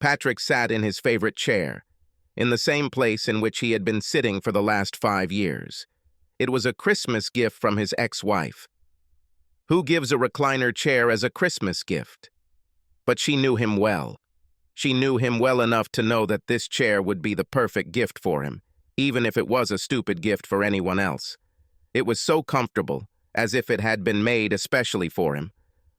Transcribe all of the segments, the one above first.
Patrick sat in his favorite chair, in the same place in which he had been sitting for the last 5 years. It was a Christmas gift from his ex-wife. Who gives a recliner chair as a Christmas gift? But she knew him well. She knew him well enough to know that this chair would be the perfect gift for him, even if it was a stupid gift for anyone else. It was so comfortable, as if it had been made especially for him.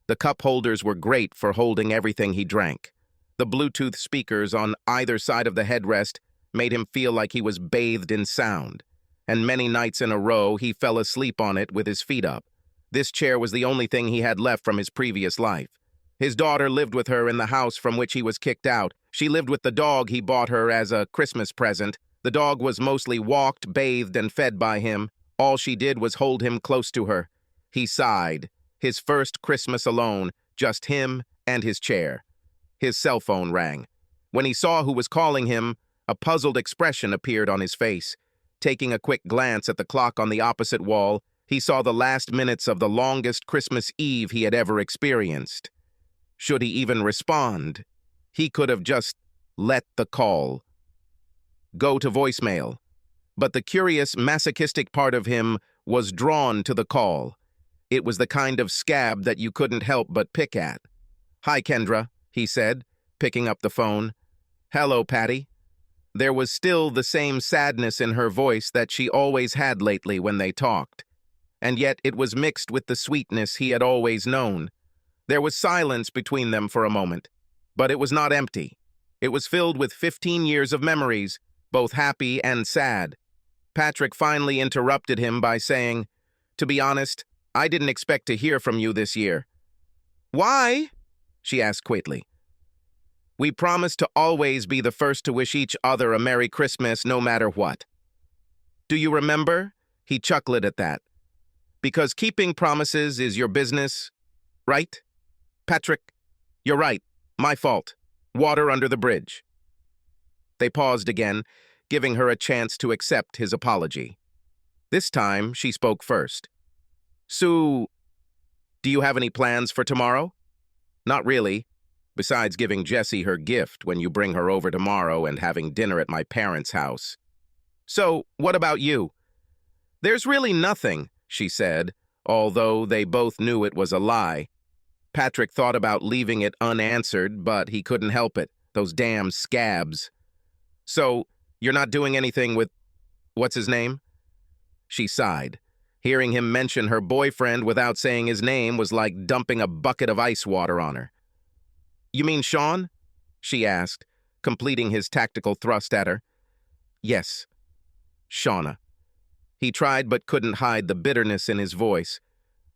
The cup holders were great for holding everything he drank. The Bluetooth speakers on either side of the headrest made him feel like he was bathed in sound, and many nights in a row he fell asleep on it with his feet up. This chair was the only thing he had left from his previous life. His daughter lived with her in the house from which he was kicked out. She lived with the dog he bought her as a Christmas present. The dog was mostly walked, bathed, and fed by him. All she did was hold him close to her. He sighed. His first Christmas alone, just him and his chair. His cell phone rang. When he saw who was calling him, a puzzled expression appeared on his face. Taking a quick glance at the clock on the opposite wall, he saw the last minutes of the longest Christmas Eve he had ever experienced. Should he even respond? He could have just let the call go to voicemail. But the curious, masochistic part of him was drawn to the call. It was the kind of scab that you couldn't help but pick at. "Hi, Kendra," he said, picking up the phone. "Hello, Patty." There was still the same sadness in her voice that she always had lately when they talked. And yet it was mixed with the sweetness he had always known. There was silence between them for a moment, but it was not empty. It was filled with 15 years of memories, both happy and sad. Patrick finally interrupted him by saying, "To be honest, I didn't expect to hear from you this year." "Why?" she asked quickly. "We promised to always be the first to wish each other a Merry Christmas no matter what. Do you remember?" He chuckled at that. "Because keeping promises is your business, right? Patrick, you're right. My fault. Water under the bridge." They paused again, giving her a chance to accept his apology. This time, she spoke first. "So, do you have any plans for tomorrow?" "Not really, besides giving Jessie her gift when you bring her over tomorrow and having dinner at my parents' house." "So, what about you?" "There's really nothing," she said, although they both knew it was a lie. Patrick thought about leaving it unanswered, but he couldn't help it. Those damn scabs. "So, you're not doing anything with... what's his name?" She sighed. Hearing him mention her boyfriend without saying his name was like dumping a bucket of ice water on her. "You mean Sean?" she asked, completing his tactical thrust at her. "Yes, Shauna." He tried but couldn't hide the bitterness in his voice.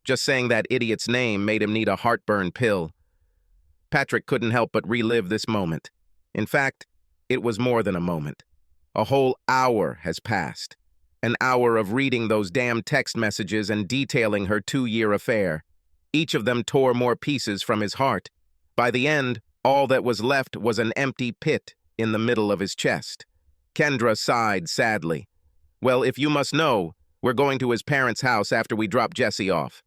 Just saying that idiot's name made him need a heartburn pill. Patrick couldn't help but relive this moment. In fact, it was more than a moment. A whole hour has passed. An hour of reading those damn text messages and detailing her 2-year affair. Each of them tore more pieces from his heart. By the end, all that was left was an empty pit in the middle of his chest. Kendra sighed sadly. "Well, if you must know, we're going to his parents' house after we drop Jessie off."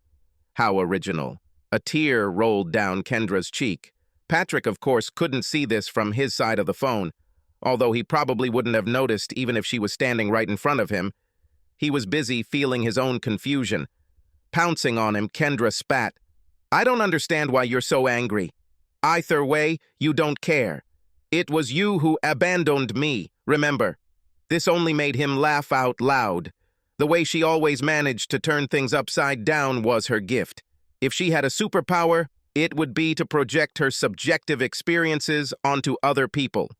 How original. A tear rolled down Kendra's cheek. Patrick, of course, couldn't see this from his side of the phone, although he probably wouldn't have noticed even if she was standing right in front of him. He was busy feeling his own confusion. Pouncing on him, Kendra spat. "I don't understand why you're so angry. Either way, you don't care. It was you who abandoned me, remember." This only made him laugh out loud. The way she always managed to turn things upside down was her gift. If she had a superpower, it would be to project her subjective experiences onto other people.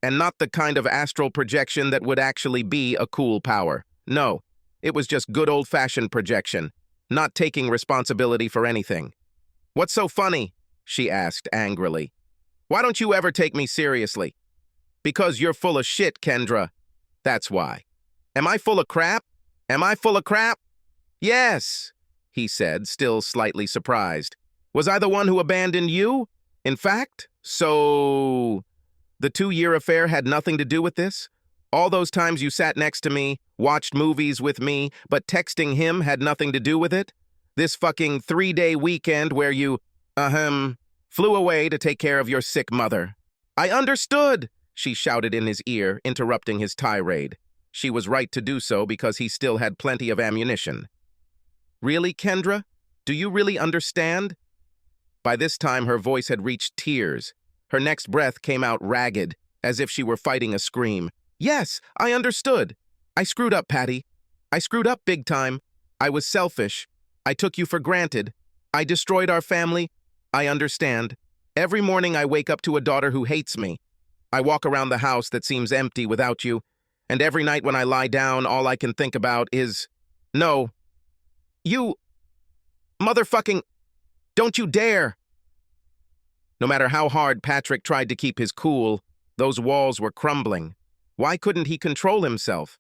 And not the kind of astral projection that would actually be a cool power. No, it was just good old-fashioned projection, not taking responsibility for anything. "What's so funny?" she asked angrily. "Why don't you ever take me seriously?" "Because you're full of shit, Kendra. That's why." "Am I full of crap? Am I full of crap?" "Yes," he said, still slightly surprised. "Was I the one who abandoned you? In fact, so... the 2-year affair had nothing to do with this? All those times you sat next to me, watched movies with me, but texting him had nothing to do with it? This fucking 3-day weekend where you, flew away to take care of your sick mother. I understood, she shouted in his ear, interrupting his tirade. She was right to do so because he still had plenty of ammunition. Really, Kendra? Do you really understand? By this time, her voice had reached tears. Her next breath came out ragged, as if she were fighting a scream. Yes, I understood. I screwed up, Patty. I screwed up big time. I was selfish. I took you for granted. I destroyed our family. I understand. Every morning I wake up to a daughter who hates me. I walk around the house that seems empty without you, and every night when I lie down, all I can think about is, no, you, motherfucking, don't you dare. No matter how hard Patrick tried to keep his cool, those walls were crumbling. Why couldn't he control himself?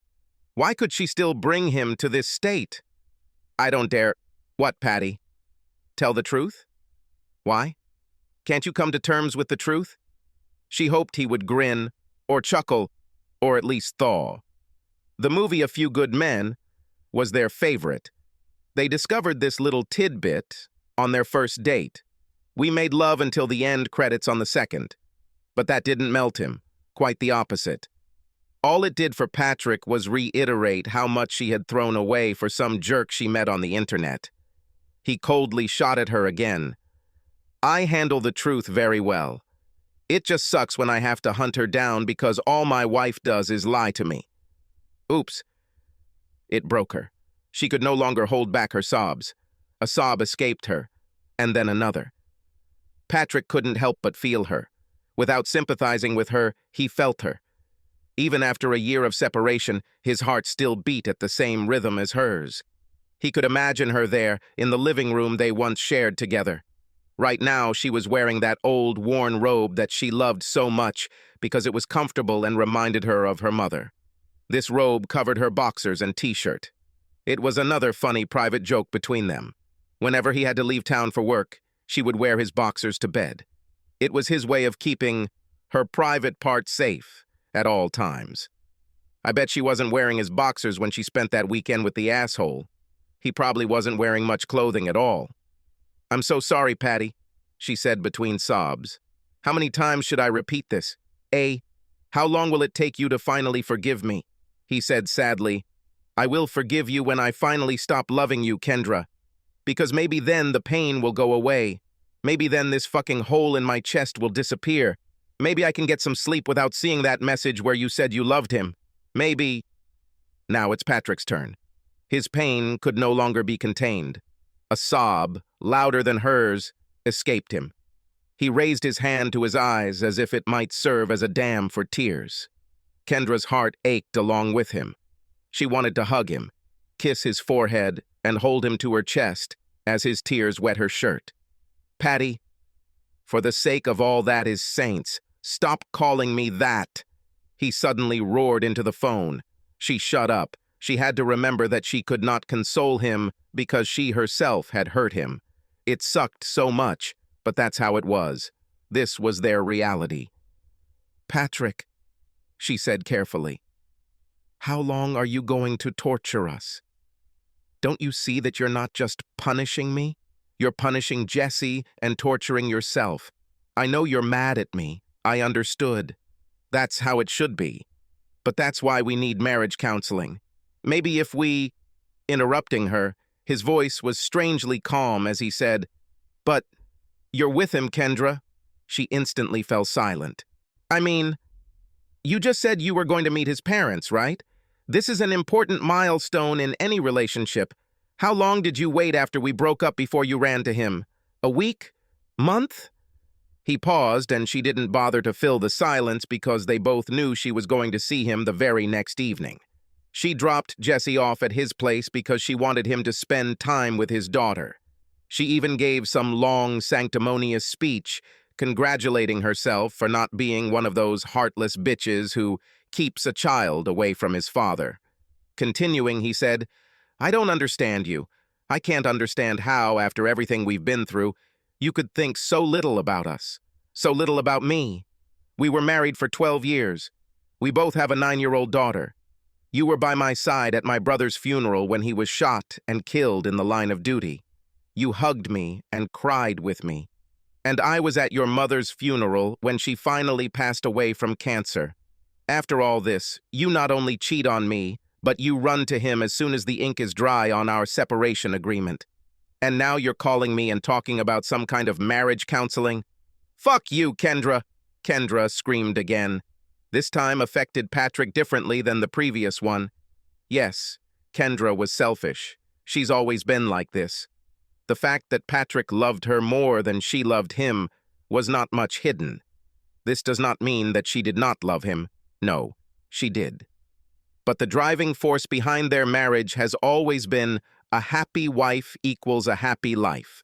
Why could she still bring him to this state? I don't dare. What, Patty? Tell the truth? Why? Can't you come to terms with the truth? She hoped he would grin, or chuckle, or at least thaw. The movie A Few Good Men was their favorite. They discovered this little tidbit on their first date. We made love until the end credits on the second. But that didn't melt him. Quite the opposite. All it did for Patrick was reiterate how much she had thrown away for some jerk she met on the internet. He coldly shot at her again. I handle the truth very well. It just sucks when I have to hunt her down because all my wife does is lie to me. Oops. It broke her. She could no longer hold back her sobs. A sob escaped her, and then another. Patrick couldn't help but feel her. Without sympathizing with her, he felt her. Even after a year of separation, his heart still beat at the same rhythm as hers. He could imagine her there, in the living room they once shared together. Right now, she was wearing that old, worn robe that she loved so much because it was comfortable and reminded her of her mother. This robe covered her boxers and t-shirt. It was another funny private joke between them. Whenever he had to leave town for work, she would wear his boxers to bed. It was his way of keeping her private part safe at all times. I bet she wasn't wearing his boxers when she spent that weekend with the asshole. He probably wasn't wearing much clothing at all. I'm so sorry, Patty, she said between sobs. How many times should I repeat this? How long will it take you to finally forgive me? He said sadly. I will forgive you when I finally stop loving you, Kendra. Because maybe then the pain will go away. Maybe then this fucking hole in my chest will disappear. Maybe I can get some sleep without seeing that message where you said you loved him. Maybe... Now it's Patrick's turn. His pain could no longer be contained. A sob, louder than hers, escaped him. He raised his hand to his eyes as if it might serve as a dam for tears. Kendra's heart ached along with him. She wanted to hug him, kiss his forehead, and hold him to her chest as his tears wet her shirt. Patty, for the sake of all that is saints, stop calling me that. He suddenly roared into the phone. She shut up. She had to remember that she could not console him because she herself had hurt him. It sucked so much, but that's how it was. This was their reality. Patrick, she said carefully, how long are you going to torture us? Don't you see that you're not just punishing me? You're punishing Jesse and torturing yourself. I know you're mad at me. I understood. That's how it should be. But that's why we need marriage counseling. Maybe if we... Interrupting her, his voice was strangely calm as he said, But you're with him, Kendra. She instantly fell silent. I mean, you just said you were going to meet his parents, right? This is an important milestone in any relationship. How long did you wait after we broke up before you ran to him? A week? Month? He paused, and she didn't bother to fill the silence because they both knew she was going to see him the very next evening. She dropped Jesse off at his place because she wanted him to spend time with his daughter. She even gave some long, sanctimonious speech, congratulating herself for not being one of those heartless bitches who keeps a child away from his father. Continuing, he said, I don't understand you. I can't understand how, after everything we've been through, you could think so little about us, so little about me. We were married for 12 years. We both have a 9-year-old daughter. You were by my side at my brother's funeral when he was shot and killed in the line of duty. You hugged me and cried with me. And I was at your mother's funeral when she finally passed away from cancer. After all this, you not only cheat on me, but you run to him as soon as the ink is dry on our separation agreement. And now you're calling me and talking about some kind of marriage counseling? Fuck you, Kendra! Kendra screamed again. This time affected Patrick differently than the previous one. Yes, Kendra was selfish. She's always been like this. The fact that Patrick loved her more than she loved him was not much hidden. This does not mean that she did not love him. No, she did. But the driving force behind their marriage has always been a happy wife equals a happy life.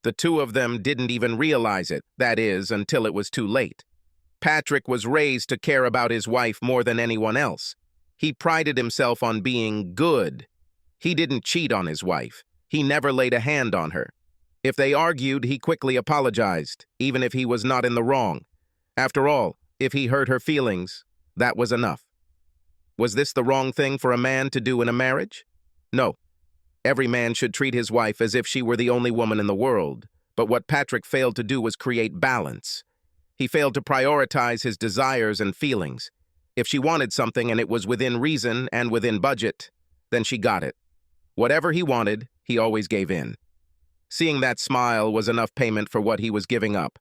The two of them didn't even realize it, that is, until it was too late. Patrick was raised to care about his wife more than anyone else. He prided himself on being good. He didn't cheat on his wife. He never laid a hand on her. If they argued, he quickly apologized, even if he was not in the wrong. After all, if he hurt her feelings, that was enough. Was this the wrong thing for a man to do in a marriage? No. Every man should treat his wife as if she were the only woman in the world. But what Patrick failed to do was create balance. He failed to prioritize his desires and feelings. If she wanted something and it was within reason and within budget, then she got it. Whatever he wanted, he always gave in. Seeing that smile was enough payment for what he was giving up.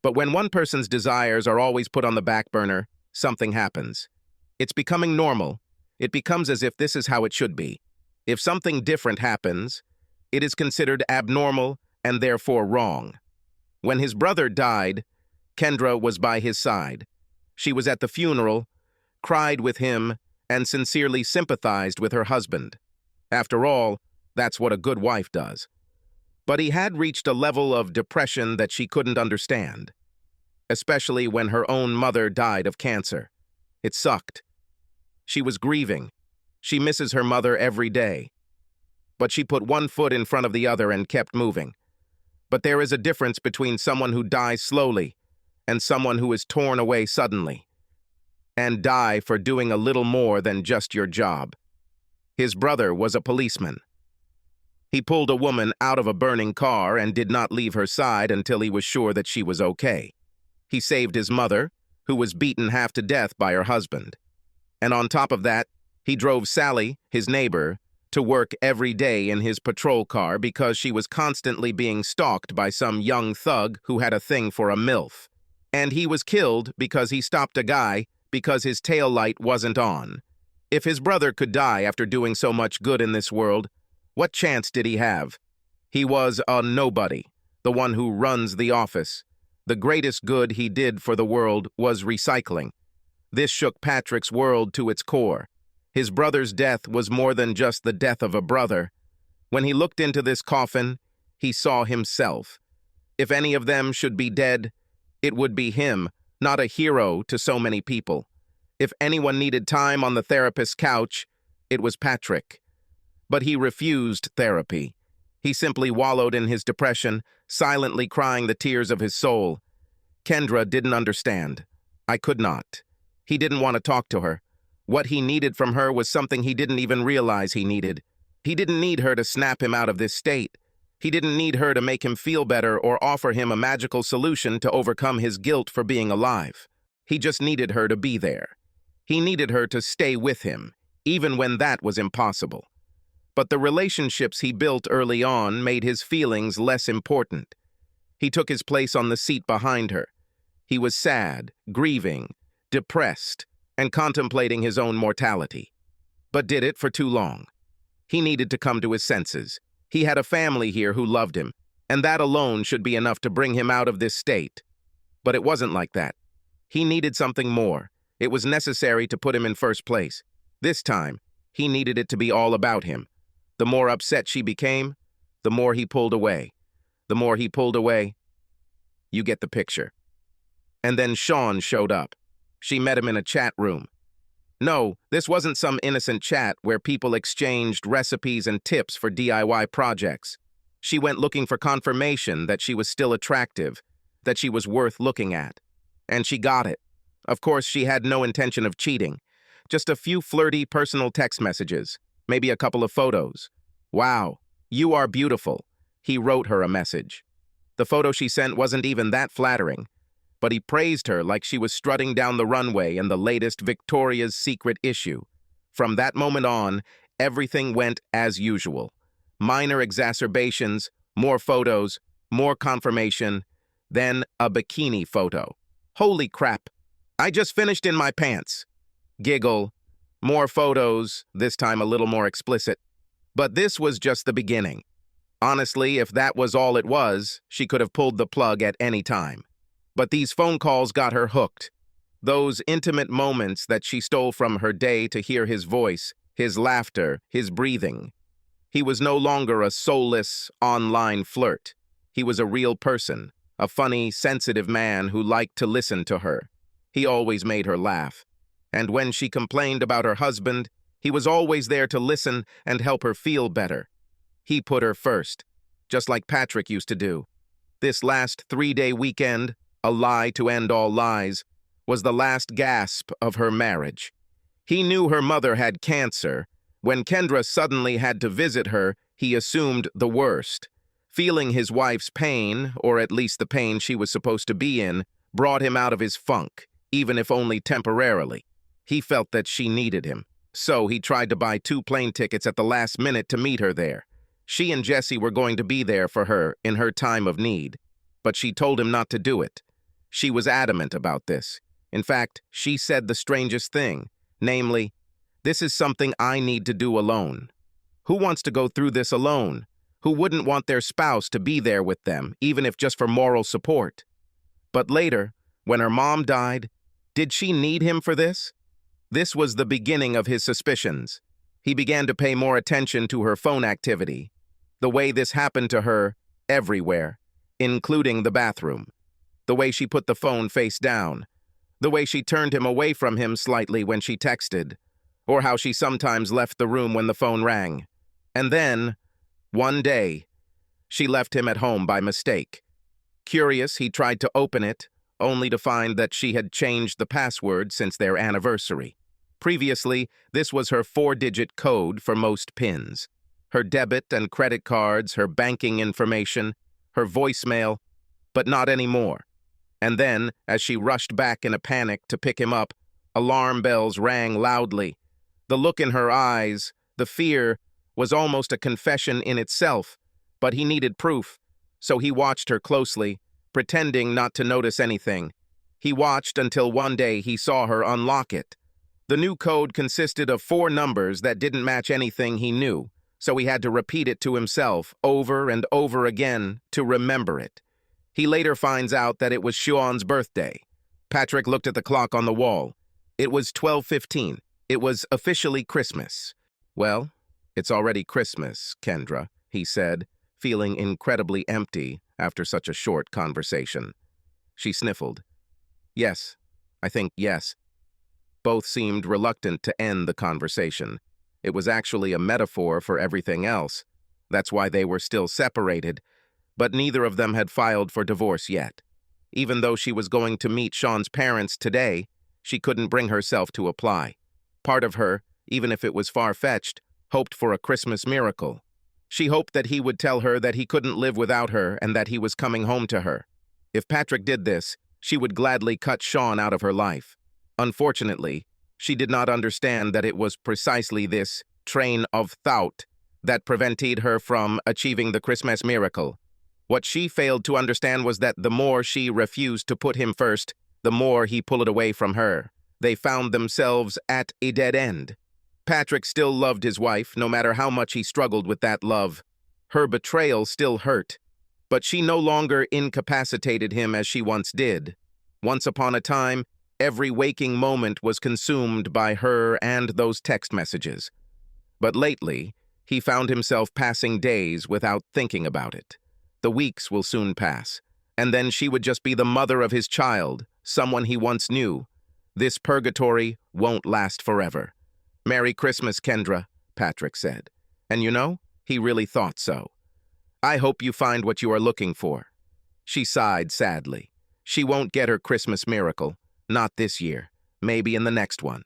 But when one person's desires are always put on the back burner, something happens. It's becoming normal. It becomes as if this is how it should be. If something different happens, it is considered abnormal and therefore wrong. When his brother died, Kendra was by his side. She was at the funeral, cried with him, and sincerely sympathized with her husband. After all, that's what a good wife does. But he had reached a level of depression that she couldn't understand, especially when her own mother died of cancer. It sucked. She was grieving. She misses her mother every day. But she put one foot in front of the other and kept moving. But there is a difference between someone who dies slowly and someone who is torn away suddenly, and die for doing a little more than just your job. His brother was a policeman. He pulled a woman out of a burning car and did not leave her side until he was sure that she was okay. He saved his mother, who was beaten half to death by her husband. And on top of that, he drove Sally, his neighbor, to work every day in his patrol car because she was constantly being stalked by some young thug who had a thing for a MILF. And he was killed because he stopped a guy because his taillight wasn't on. If his brother could die after doing so much good in this world, what chance did he have? He was a nobody, the one who runs the office. The greatest good he did for the world was recycling. This shook Patrick's world to its core. His brother's death was more than just the death of a brother. When he looked into this coffin, he saw himself. If any of them should be dead, it would be him, not a hero to so many people. If anyone needed time on the therapist's couch, it was Patrick. But he refused therapy. He simply wallowed in his depression, silently crying the tears of his soul. Kendra didn't understand. I could not. He didn't want to talk to her. What he needed from her was something he didn't even realize he needed. He didn't need her to snap him out of this state. He didn't need her to make him feel better or offer him a magical solution to overcome his guilt for being alive. He just needed her to be there. He needed her to stay with him, even when that was impossible. But the relationships he built early on made his feelings less important. He took his place on the seat behind her. He was sad, grieving, depressed, and contemplating his own mortality. But did it for too long. He needed to come to his senses. He had a family here who loved him, and that alone should be enough to bring him out of this state. But it wasn't like that. He needed something more. It was necessary to put him in first place. This time, he needed it to be all about him. The more upset she became, the more he pulled away. The more he pulled away, you get the picture. And then Sean showed up. She met him in a chat room. No, this wasn't some innocent chat where people exchanged recipes and tips for DIY projects. She went looking for confirmation that she was still attractive, that she was worth looking at. And she got it. Of course, she had no intention of cheating. Just a few flirty personal text messages, maybe a couple of photos. Wow, you are beautiful. He wrote her a message. The photo she sent wasn't even that flattering, but he praised her like she was strutting down the runway in the latest Victoria's Secret issue. From that moment on, everything went as usual. Minor exacerbations, more photos, more confirmation, then a bikini photo. Holy crap! I just finished in my pants. Giggle. More photos, this time a little more explicit. But this was just the beginning. Honestly, if that was all it was, she could have pulled the plug at any time. But these phone calls got her hooked. Those intimate moments that she stole from her day to hear his voice, his laughter, his breathing. He was no longer a soulless, online flirt. He was a real person, a funny, sensitive man who liked to listen to her. He always made her laugh. And when she complained about her husband, he was always there to listen and help her feel better. He put her first, just like Patrick used to do. This last 3-day weekend, a lie to end all lies, was the last gasp of her marriage. He knew her mother had cancer. When Kendra suddenly had to visit her, he assumed the worst. Feeling his wife's pain, or at least the pain she was supposed to be in, brought him out of his funk, even if only temporarily. He felt that she needed him, so he tried to buy 2 plane tickets at the last minute to meet her there. She and Jesse were going to be there for her in her time of need, but she told him not to do it. She was adamant about this. In fact, she said the strangest thing, namely, "This is something I need to do alone." Who wants to go through this alone? Who wouldn't want their spouse to be there with them, even if just for moral support? But later, when her mom died, did she need him for this? This was the beginning of his suspicions. He began to pay more attention to her phone activity, the way this happened to her everywhere, including the bathroom, the way she put the phone face down, the way she turned him away from him slightly when she texted, or how she sometimes left the room when the phone rang. And then, one day, she left him at home by mistake. Curious, he tried to open it, only to find that she had changed the password since their anniversary. Previously, this was her 4-digit code for most PINs. Her debit and credit cards, her banking information, her voicemail, but not anymore. And then, as she rushed back in a panic to pick him up, alarm bells rang loudly. The look in her eyes, the fear, was almost a confession in itself, but he needed proof, so he watched her closely, pretending not to notice anything. He watched until one day he saw her unlock it. The new code consisted of 4 numbers that didn't match anything he knew, so he had to repeat it to himself over and over again to remember it. He later finds out that it was Sean's birthday. Patrick looked at the clock on the wall. It was 12:15. It was officially Christmas. "Well, it's already Christmas, Kendra," he said, feeling incredibly empty after such a short conversation. She sniffled. "Yes, I think yes." Both seemed reluctant to end the conversation. It was actually a metaphor for everything else. That's why they were still separated, but neither of them had filed for divorce yet. Even though she was going to meet Sean's parents today, she couldn't bring herself to apply. Part of her, even if it was far-fetched, hoped for a Christmas miracle. She hoped that he would tell her that he couldn't live without her and that he was coming home to her. If Patrick did this, she would gladly cut Sean out of her life. Unfortunately, she did not understand that it was precisely this train of thought that prevented her from achieving the Christmas miracle. What she failed to understand was that the more she refused to put him first, the more he pulled away from her. They found themselves at a dead end. Patrick still loved his wife, no matter how much he struggled with that love. Her betrayal still hurt, but she no longer incapacitated him as she once did. Once upon a time, every waking moment was consumed by her and those text messages. But lately, he found himself passing days without thinking about it. The weeks will soon pass, and then she would just be the mother of his child, someone he once knew. This purgatory won't last forever. "Merry Christmas, Kendra," Patrick said. And you know, he really thought so. "I hope you find what you are looking for." She sighed sadly. She won't get her Christmas miracle. Not this year. Maybe in the next one.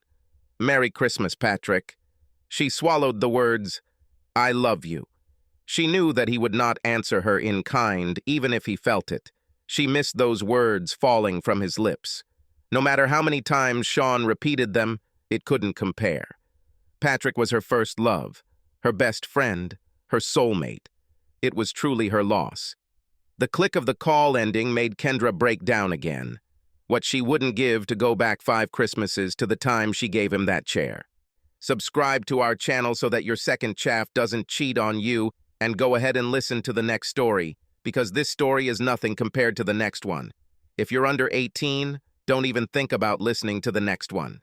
"Merry Christmas, Patrick." She swallowed the words, "I love you." She knew that he would not answer her in kind, even if he felt it. She missed those words falling from his lips. No matter how many times Sean repeated them, it couldn't compare. Patrick was her first love, her best friend, her soulmate. It was truly her loss. The click of the call ending made Kendra break down again. What she wouldn't give to go back 5 Christmases to the time she gave him that chair. Subscribe to our channel so that your second chaff doesn't cheat on you, and go ahead and listen to the next story, because this story is nothing compared to the next one. If you're under 18, don't even think about listening to the next one.